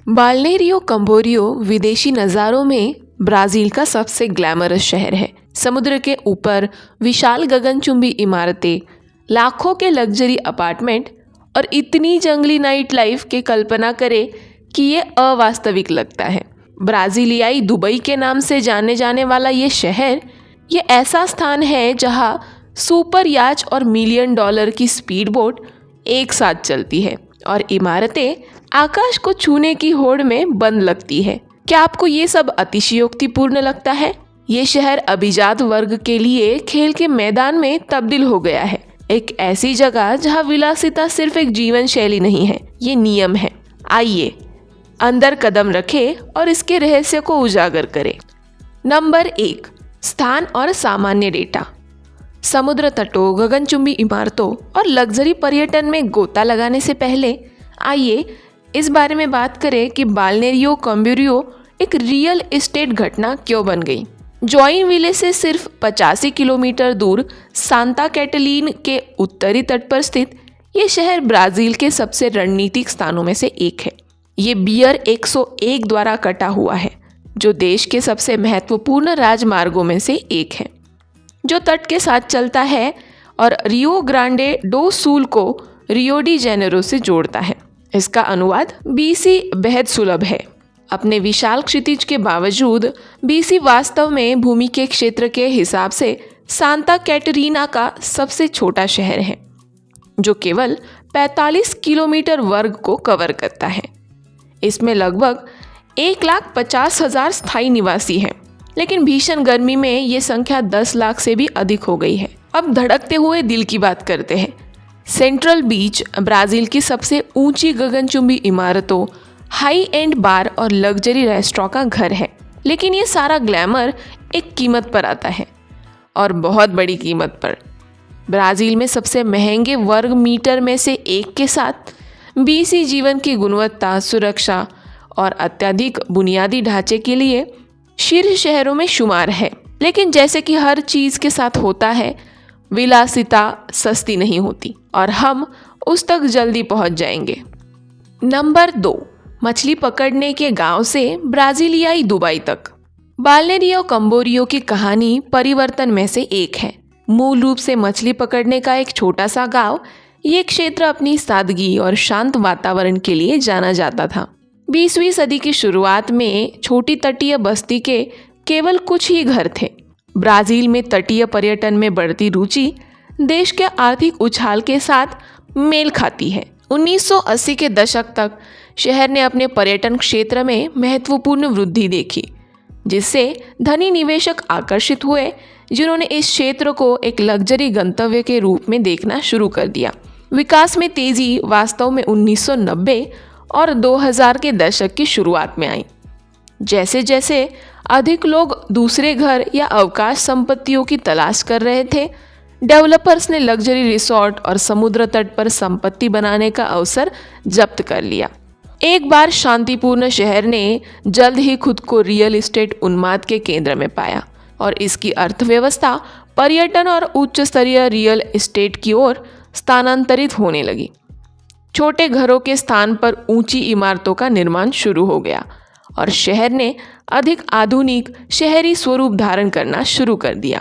बाल्नेरियो कम्बोरियो विदेशी नज़ारों में ब्राज़ील का सबसे ग्लैमरस शहर है। समुद्र के ऊपर विशाल गगनचुंबी इमारतें, लाखों के लग्जरी अपार्टमेंट और इतनी जंगली नाइट लाइफ की कल्पना करें कि ये अवास्तविक लगता है। ब्राज़ीलियाई दुबई के नाम से जाने जाने वाला ये शहर ये ऐसा स्थान है जहाँ सुपर याच और $1,000,000 की स्पीड बोट एक साथ चलती है और इमारतें आकाश को छूने की होड़ में बंद लगती है। क्या आपको ये सब अतिशयोक्तिपूर्ण लगता है? ये शहर अभिजात वर्ग के लिए खेल के मैदान में तब्दील हो गया है, एक ऐसी जगह जहाँ विलासिता सिर्फ एक जीवन शैली नहीं है, ये नियम है। आइए अंदर कदम रखें और इसके रहस्य को उजागर करें। नंबर 1, स्थान और सामान्य डेटा। समुद्र तटों, गगनचुंबी इमारतों और लग्जरी पर्यटन में गोता लगाने से पहले आइए इस बारे में बात करें कि बाल्नेरियो कम्बोरियो एक रियल एस्टेट घटना क्यों बन गई। जोइनविले से सिर्फ 85 किलोमीटर दूर सांता कैटलीन के उत्तरी तट पर स्थित ये शहर ब्राज़ील के सबसे रणनीतिक स्थानों में से एक है। ये बियर 101 द्वारा कटा हुआ है, जो देश के सबसे महत्वपूर्ण राजमार्गों में से एक है, जो तट के साथ चलता है और रियो ग्रांडे डो सूल को रियो डी जेनेरो से जोड़ता है। इसका अनुवाद बीसी बेहद सुलभ है। अपने विशाल क्षितिज के बावजूद बीसी वास्तव में भूमि के क्षेत्र के हिसाब से सांता कैटरीना का सबसे छोटा शहर है, जो केवल 45 किलोमीटर वर्ग को कवर करता है। इसमें लगभग 1,50,000 स्थायी निवासी हैं, लेकिन भीषण गर्मी में ये संख्या 10 लाख से भी अधिक हो गई है। अब धड़कते हुए दिल की बात करते हैं। सेंट्रल बीच ब्राज़ील की सबसे ऊंची गगनचुंबी इमारतों, हाई एंड बार और लग्जरी रेस्टोरेंट का घर है, लेकिन ये सारा ग्लैमर एक कीमत पर आता है, और बहुत बड़ी कीमत पर। ब्राज़ील में सबसे महंगे वर्ग मीटर में से एक के साथ बीसी जीवन की गुणवत्ता, सुरक्षा और अत्यधिक बुनियादी ढांचे के लिए शीर्ष शहरों में शुमार है। लेकिन जैसे कि हर चीज़ के साथ होता है, विलासिता सस्ती नहीं होती और हम उस तक जल्दी पहुंच जाएंगे। नंबर 2, मछली पकड़ने के गांव से ब्राज़ीलियाई दुबई तक। बाल्नेरियो कम्बोरियो की कहानी परिवर्तन में से एक है। मूल रूप से मछली पकड़ने का एक छोटा सा गांव, ये क्षेत्र अपनी सादगी और शांत वातावरण के लिए जाना जाता था। 20वीं सदी की शुरुआत में छोटी तटीय बस्ती के केवल कुछ ही घर थे। ब्राज़ील में तटीय पर्यटन में बढ़ती रुचि देश के आर्थिक उछाल के साथ मेल खाती है। 1980 के दशक तक शहर ने अपने पर्यटन क्षेत्र में महत्वपूर्ण वृद्धि देखी, जिससे धनी निवेशक आकर्षित हुए, जिन्होंने इस क्षेत्र को एक लग्जरी गंतव्य के रूप में देखना शुरू कर दिया। विकास में तेजी वास्तव में 1990 और 2000 के दशक की शुरुआत में आई। जैसे जैसे अधिक लोग दूसरे घर या अवकाश संपत्तियों की तलाश कर रहे थे, डेवलपर्स ने लग्जरी रिसोर्ट और समुद्र तट पर संपत्ति बनाने का अवसर जब्त कर लिया। एक बार शांतिपूर्ण शहर ने जल्द ही खुद को रियल एस्टेट उन्माद के केंद्र में पाया और इसकी अर्थव्यवस्था पर्यटन और उच्च स्तरीय रियल एस्टेट की ओर स्थानांतरित होने लगी। छोटे घरों के स्थान पर ऊंची इमारतों का निर्माण शुरू हो गया और शहर ने अधिक आधुनिक शहरी स्वरूप धारण करना शुरू कर दिया।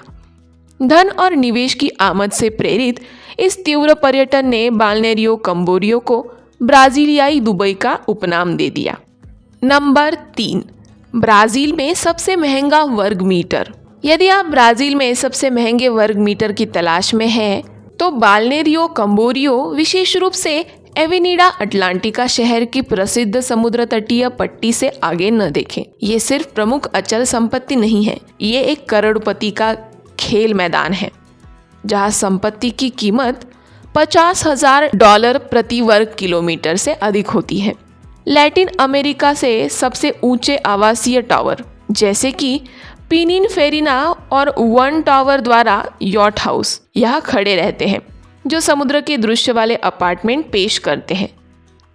धन और निवेश की आमद से प्रेरित इस तीव्र पर्यटन ने बाल्नेरियो कम्बोरियो को ब्राज़ीलियाई दुबई का उपनाम दे दिया। नंबर 3, ब्राज़ील में सबसे महंगा वर्ग मीटर। यदि आप ब्राज़ील में सबसे महंगे वर्ग मीटर की तलाश में हैं, तो बाल्नेरियो कम्बोरियो विशेष रूप से एवेनिडा अटलांटिका शहर की प्रसिद्ध समुद्र तटीय पट्टी से आगे न देखें। ये सिर्फ प्रमुख अचल संपत्ति नहीं है, ये एक करोड़पति का खेल मैदान है, जहां संपत्ति की कीमत $50,000 प्रति वर्ग किलोमीटर से अधिक होती है। लैटिन अमेरिका से सबसे ऊंचे आवासीय टावर जैसे कि पिनिनफेरिना और वन टावर द्वारा यॉट हाउस यहाँ खड़े रहते हैं, जो समुद्र के दृश्य वाले अपार्टमेंट पेश करते हैं,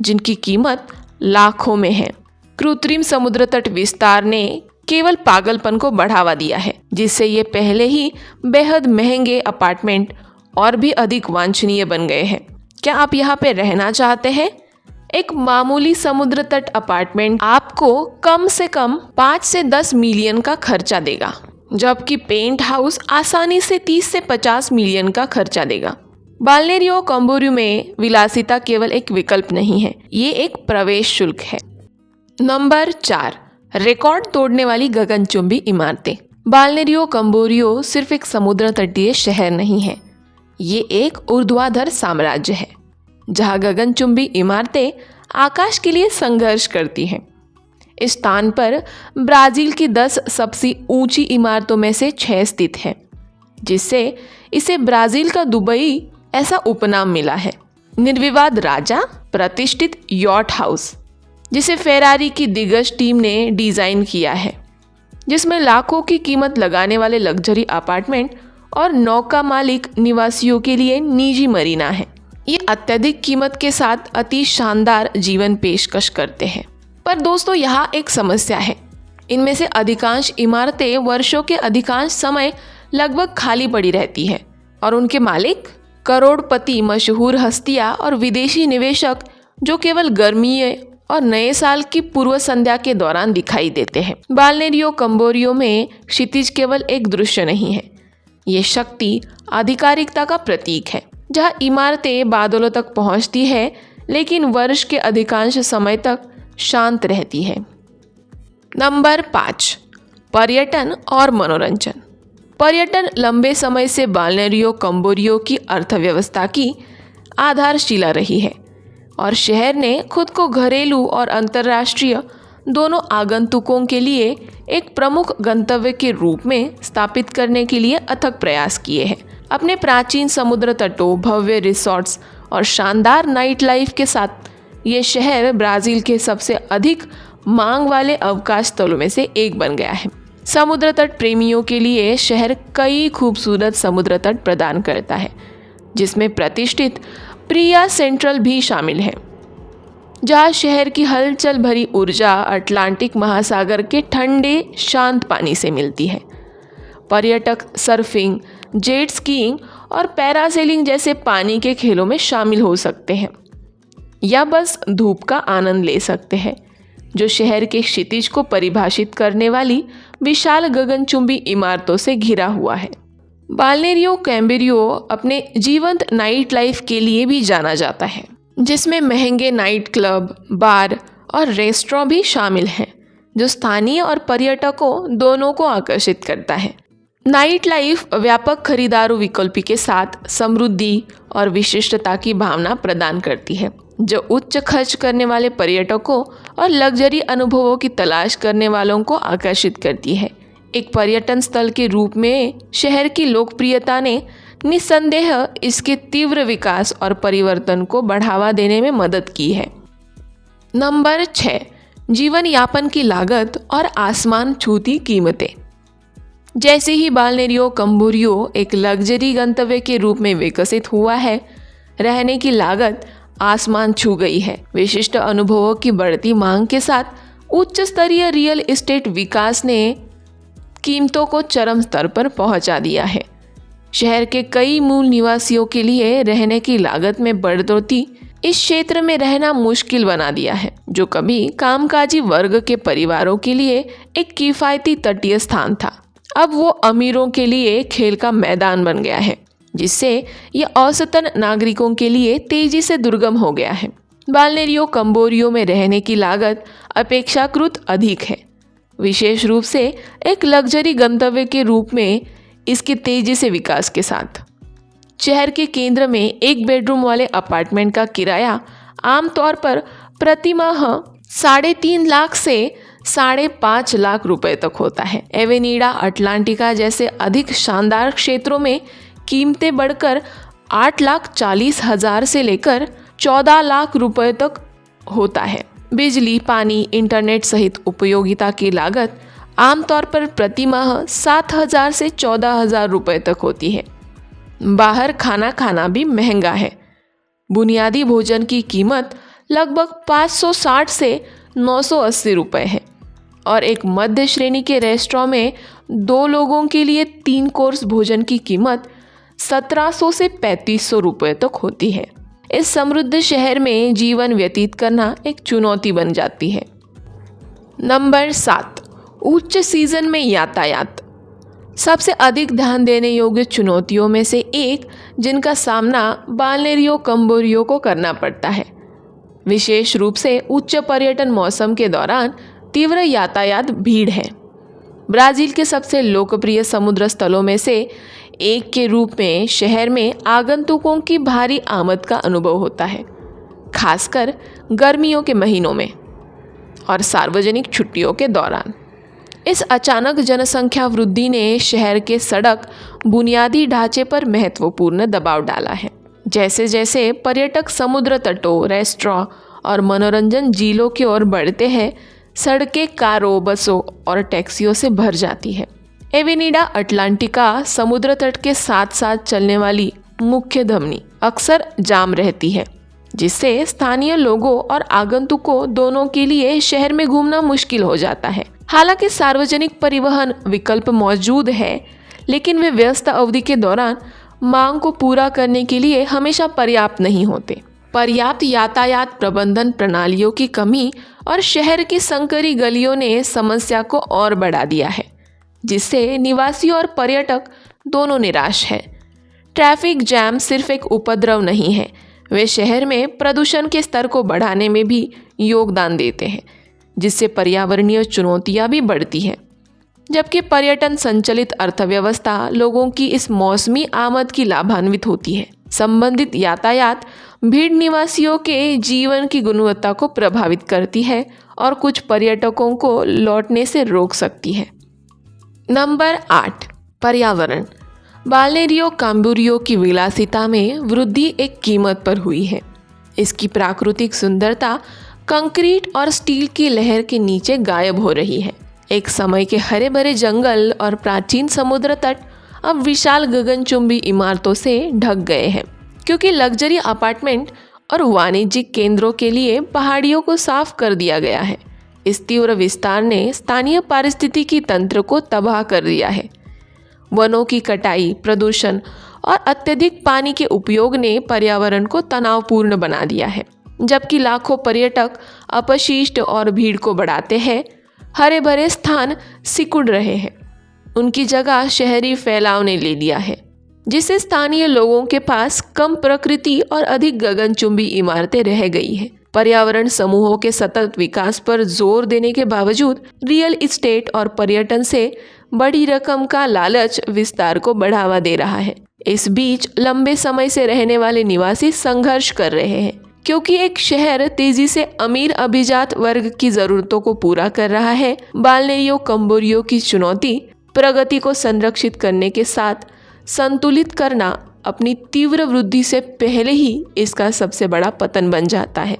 जिनकी कीमत लाखों में है। कृत्रिम समुद्र तट विस्तार ने केवल पागलपन को बढ़ावा दिया है, जिससे ये पहले ही बेहद महंगे अपार्टमेंट और भी अधिक वांछनीय बन गए हैं। क्या आप यहाँ पे रहना चाहते हैं? एक मामूली समुद्र तट अपार्टमेंट आपको कम से कम 5 से 10 मिलियन का खर्चा देगा, जबकि पेंट हाउस आसानी से 30 से 50 मिलियन का खर्चा देगा। बाल्नेरियो कैम्बोरियो में विलासिता केवल एक विकल्प नहीं है, ये एक प्रवेश शुल्क है। नंबर 4, रिकॉर्ड तोड़ने वाली गगनचुंबी इमारतें। बाल्नेरियो कैम्बोरियो सिर्फ एक समुद्र तटीय शहर नहीं है, ये एक ऊर्ध्वाधर साम्राज्य है जहां गगनचुंबी इमारतें आकाश के लिए संघर्ष करती हैं। इस स्थान पर ब्राज़ील की 10 सबसे ऊंची इमारतों में से 6 स्थित है, जिससे इसे ब्राज़ील का दुबई ऐसा उपनाम मिला है। निर्विवाद राजा प्रतिष्ठित यॉट हाउस, जिसे फेरारी की दिग्गज टीम ने डिज़ाइन किया है, जिसमें लाखों की कीमत लगाने वाले लग्जरी अपार्टमेंट और नौका मालिक निवासियों के लिए निजी मरीना है। ये अत्यधिक कीमत के साथ अति शानदार जीवन पेशकश करते हैं। पर दोस्तों, यहाँ एक समस्या है। इनमें से अधिकांश इमारतें वर्षों के अधिकांश समय लगभग खाली पड़ी रहती हैं और उनके मालिक करोड़पति मशहूर हस्तियाँ और विदेशी निवेशक जो केवल गर्मी और नए साल की पूर्व संध्या के दौरान दिखाई देते हैं। बाल्नेरियो कैम्बोरियो में क्षितिज केवल एक दृश्य नहीं है, ये शक्ति आधिकारिकता का प्रतीक है, जहाँ इमारतें बादलों तक पहुँचती है लेकिन वर्ष के अधिकांश समय तक शांत रहती है। नंबर 5, पर्यटन और मनोरंजन। पर्यटन लंबे समय से बाल्नेरियो कैम्बोरियो की अर्थव्यवस्था की आधारशिला रही है और शहर ने खुद को घरेलू और अंतर्राष्ट्रीय दोनों आगंतुकों के लिए एक प्रमुख गंतव्य के रूप में स्थापित करने के लिए अथक प्रयास किए हैं। अपने प्राचीन समुद्र तटों, भव्य रिसॉर्ट्स और शानदार नाइट लाइफ के साथ ये शहर ब्राज़ील के सबसे अधिक मांग वाले अवकाश स्थलों में से एक बन गया है। समुद्र तट प्रेमियों के लिए शहर कई खूबसूरत समुद्र तट प्रदान करता है, जिसमें प्रतिष्ठित प्रिया सेंट्रल भी शामिल है, जहाँ शहर की हलचल भरी ऊर्जा अटलांटिक महासागर के ठंडे शांत पानी से मिलती है। पर्यटक सर्फिंग, जेट स्कीइंग और पैरासेलिंग जैसे पानी के खेलों में शामिल हो सकते हैं या बस धूप का आनंद ले सकते हैं, जो शहर के क्षितिज को परिभाषित करने वाली विशाल गगनचुंबी इमारतों से घिरा हुआ है। बाल्नेरियो कैम्बोरियो अपने जीवंत नाइट लाइफ के लिए भी जाना जाता है, जिसमें महंगे नाइट क्लब, बार और रेस्टोरेंट भी शामिल हैं, जो स्थानीय और पर्यटकों दोनों को आकर्षित करता है। नाइट लाइफ व्यापक खरीदारों विकल्प के साथ समृद्धि और विशिष्टता की भावना प्रदान करती है, जो उच्च खर्च करने वाले पर्यटकों और लग्जरी अनुभवों की तलाश करने वालों को आकर्षित करती है। एक पर्यटन स्थल के रूप में शहर की लोकप्रियता ने निस्संदेह इसके तीव्र विकास और परिवर्तन को बढ़ावा देने में मदद की है। नंबर 6, जीवन यापन की लागत और आसमान छूती कीमतें। जैसे ही बाल्नेरियो कैम्बोरियो एक लग्जरी गंतव्य के रूप में विकसित हुआ है, रहने की लागत आसमान छू गई है। विशिष्ट अनुभवों की बढ़ती मांग के साथ उच्च स्तरीय रियल एस्टेट विकास ने कीमतों को चरम स्तर पर पहुंचा दिया है। शहर के कई मूल निवासियों के लिए रहने की लागत में बढ़ोतरी इस क्षेत्र में रहना मुश्किल बना दिया है, जो कभी कामकाजी वर्ग के परिवारों के लिए एक किफ़ायती तटीय स्थान था। अब वो अमीरों के लिए खेल का मैदान बन गया है, जिससे ये औसतन नागरिकों के लिए तेजी से दुर्गम हो गया है। बाल्नेरियो कैम्बोरियो में रहने की लागत अपेक्षाकृत अधिक है, विशेष रूप से एक लग्जरी गंतव्य के रूप में इसके तेजी से विकास के साथ। शहर के केंद्र में एक बेडरूम वाले अपार्टमेंट का किराया आमतौर पर प्रति माह 3.5 लाख से 5.5 लाख रुपए तक होता है। एवेनिडा अटलांटिका जैसे अधिक शानदार क्षेत्रों में कीमतें बढ़कर 8,40,000 से लेकर 14 लाख रुपए तक होता है। बिजली, पानी, इंटरनेट सहित उपयोगिता की लागत आमतौर पर प्रति माह 7,000 से 14,000 रुपए तक होती है। बाहर खाना खाना भी महंगा है। बुनियादी भोजन की कीमत लगभग 560 से 980 रुपए है और एक मध्य श्रेणी के रेस्टोरेंट में 2 लोगों के लिए 3 कोर्स भोजन की कीमत 1700 से 3500 रुपए तक होती है। इस समृद्ध शहर में जीवन व्यतीत करना एक चुनौती बन जाती है। नंबर 7, उच्च सीजन में यातायात। सबसे अधिक ध्यान देने योग्य चुनौतियों में से एक जिनका सामना बाल्नेरियो कम्बोरियो को करना पड़ता है, विशेष रूप से उच्च पर्यटन मौसम के दौरान तीव्र यातायात भीड़ है। ब्राज़ील के सबसे लोकप्रिय समुद्र स्थलों में से एक के रूप में शहर में आगंतुकों की भारी आमद का अनुभव होता है, खासकर गर्मियों के महीनों में और सार्वजनिक छुट्टियों के दौरान। इस अचानक जनसंख्या वृद्धि ने शहर के सड़क बुनियादी ढांचे पर महत्वपूर्ण दबाव डाला है। जैसे जैसे पर्यटक समुद्र तटों, रेस्टोरेंट और मनोरंजन झीलों की ओर बढ़ते हैं, सड़कें कारों, बसों और टैक्सियों से भर जाती है। एवेनिडा अटलांटिका समुद्र तट के साथ साथ चलने वाली मुख्य धमनी अक्सर जाम रहती है, जिससे स्थानीय लोगों और आगंतुकों दोनों के लिए शहर में घूमना मुश्किल हो जाता है। हालांकि सार्वजनिक परिवहन विकल्प मौजूद है, लेकिन वे व्यस्त अवधि के दौरान मांग को पूरा करने के लिए हमेशा पर्याप्त नहीं होते। पर्याप्त यातायात प्रबंधन प्रणालियों की कमी और शहर की संकरी गलियों ने समस्या को और बढ़ा दिया है, जिससे निवासी और पर्यटक दोनों निराश हैं। ट्रैफिक जैम सिर्फ एक उपद्रव नहीं है, वे शहर में प्रदूषण के स्तर को बढ़ाने में भी योगदान देते हैं, जिससे पर्यावरणीय चुनौतियां भी बढ़ती हैं। जबकि पर्यटन संचालित अर्थव्यवस्था लोगों की इस मौसमी आमद की लाभान्वित होती है, संबंधित यातायात भीड़ निवासियों के जीवन की गुणवत्ता को प्रभावित करती है और कुछ पर्यटकों को लौटने से रोक सकती है। नंबर 8, पर्यावरण। बाल्नेरियो कम्बोरियो की विलासिता में वृद्धि एक कीमत पर हुई है। इसकी प्राकृतिक सुंदरता कंक्रीट और स्टील की लहर के नीचे गायब हो रही है। एक समय के हरे भरे जंगल और प्राचीन समुद्र तट अब विशाल गगनचुंबी इमारतों से ढक गए हैं, क्योंकि लग्जरी अपार्टमेंट और वाणिज्यिक केंद्रों के लिए पहाड़ियों को साफ कर दिया गया है। इस तीव्र विस्तार ने स्थानीय पारिस्थितिकी तंत्र को तबाह कर दिया है। वनों की कटाई, प्रदूषण और अत्यधिक पानी के उपयोग ने पर्यावरण को तनावपूर्ण बना दिया है। जबकि लाखों पर्यटक अपशिष्ट और भीड़ को बढ़ाते हैं, हरे भरे स्थान सिकुड़ रहे हैं। उनकी जगह शहरी फैलाव ने ले लिया है, जिससे स्थानीय लोगों के पास कम प्रकृति और अधिक गगनचुंबी इमारतें रह गई हैं। पर्यावरण समूहों के सतत विकास पर जोर देने के बावजूद रियल एस्टेट और पर्यटन से बड़ी रकम का लालच विस्तार को बढ़ावा दे रहा है। इस बीच लंबे समय से रहने वाले निवासी संघर्ष कर रहे हैं, क्योंकि एक शहर तेजी से अमीर अभिजात वर्ग की जरूरतों को पूरा कर रहा है। बाल्नेरियो कम्बोरियो की चुनौती प्रगति को संरक्षित करने के साथ संतुलित करना अपनी तीव्र वृद्धि से पहले ही इसका सबसे बड़ा पतन बन जाता है।